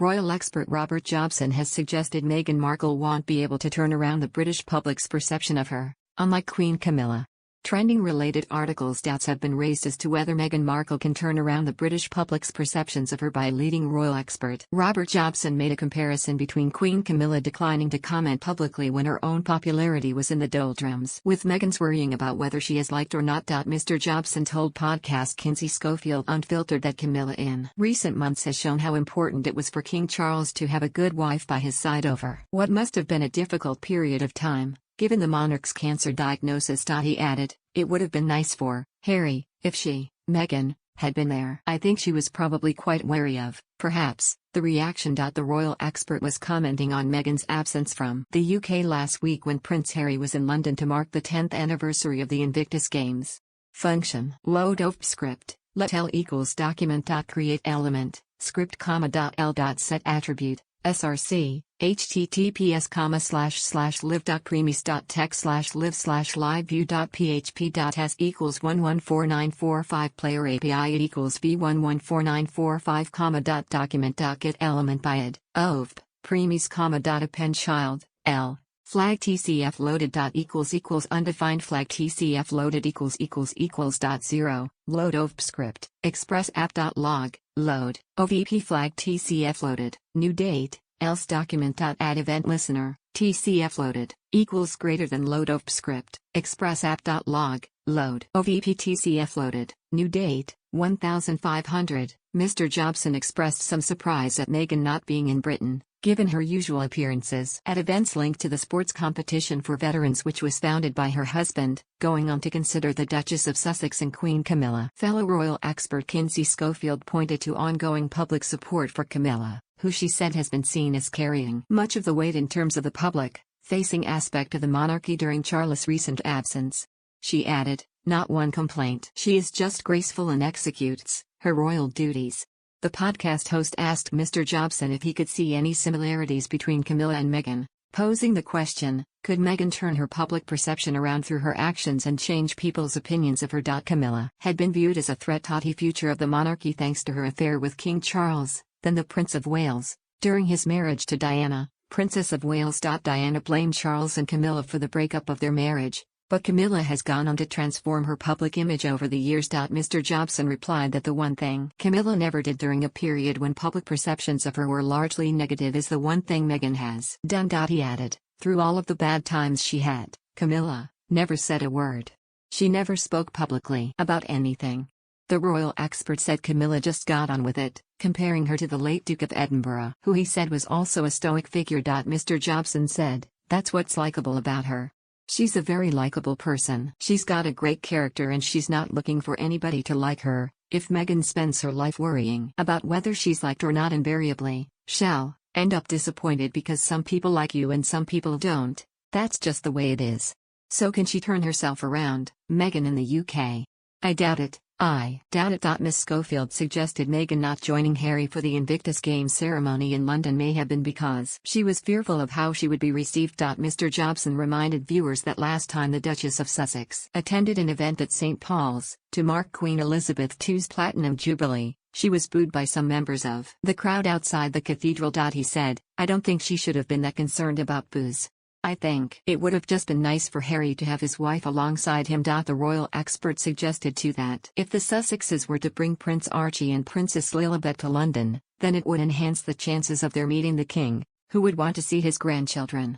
Royal expert Robert Jobson has suggested Meghan Markle won't be able to turn around the British public's perception of her, unlike Queen Camilla. Trending-related articles doubts have been raised as to whether Meghan Markle can turn around the British public's perceptions of her by a leading royal expert. Robert Jobson made a comparison between Queen Camilla declining to comment publicly when her own popularity was in the doldrums, with Meghan's worrying about whether she is liked or not. Mr. Jobson told podcast Kinsey Schofield Unfiltered that Camilla in recent months has shown how important it was for King Charles to have a good wife by his side over what must have been a difficult period of time, given the monarch's cancer diagnosis. He added, "It would have been nice for Harry if she, Meghan, had been there. I think she was probably quite wary of, perhaps, the reaction." The royal expert was commenting on Meghan's absence from the UK last week when Prince Harry was in London to mark the 10th anniversary of the Invictus Games. Function. Load of script. Let L equals document. Create element. Script, L. Set attribute. src, https://live.premies.txt/live/liveview.php. s equals 114945 player API. It equals v114945, document. Get element by id, ov, premies, append child, l, flag tcf loaded. Equals undefined flag tcf loaded equals 0, load of script, express app.log, load, ovp flag tcf loaded, new date, else document. Add event listener, tcf loaded, equals greater than load of script, express app.log, load, ovp tcf loaded, new date, 1500. Mr. Jobson expressed some surprise at Meghan not being in Britain, given her usual appearances at events linked to the sports competition for veterans which was founded by her husband, going on to consider the Duchess of Sussex and Queen Camilla. Fellow royal expert Kinsey Schofield pointed to ongoing public support for Camilla, who she said has been seen as carrying much of the weight in terms of the public-facing aspect of the monarchy during Charles' recent absence. She added, "Not one complaint. She is just graceful and executes her royal duties." The podcast host asked Mr. Jobson if he could see any similarities between Camilla and Meghan, posing the question, could Meghan turn her public perception around through her actions and change people's opinions of her? Camilla had been viewed as a threat to the future of the monarchy thanks to her affair with King Charles, then the Prince of Wales, during his marriage to Diana, Princess of Wales. Diana blamed Charles and Camilla for the breakup of their marriage, but Camilla has gone on to transform her public image over the years. Mr. Jobson replied that the one thing Camilla never did during a period when public perceptions of her were largely negative is the one thing Meghan has done. He added, through all of the bad times she had, Camilla never said a word. She never spoke publicly about anything. The royal expert said Camilla just got on with it, comparing her to the late Duke of Edinburgh, who he said was also a stoic figure. Mr. Jobson said, "That's what's likable about her. She's a very likable person. She's got a great character and she's not looking for anybody to like her. If Meghan spends her life worrying about whether she's liked or not, invariably, she'll end up disappointed because some people like you and some people don't. That's just the way it is. So can she turn herself around, Meghan in the UK? I doubt it. I doubt it." Miss Schofield suggested Meghan not joining Harry for the Invictus Games ceremony in London may have been because she was fearful of how she would be received. Mr. Jobson reminded viewers that last time the Duchess of Sussex attended an event at St. Paul's, to mark Queen Elizabeth II's Platinum Jubilee, she was booed by some members of the crowd outside the cathedral. He said, "I don't think she should have been that concerned about boos. I think it would have just been nice for Harry to have his wife alongside him." The royal expert suggested too that if the Sussexes were to bring Prince Archie and Princess Lilibet to London, then it would enhance the chances of their meeting the king, who would want to see his grandchildren.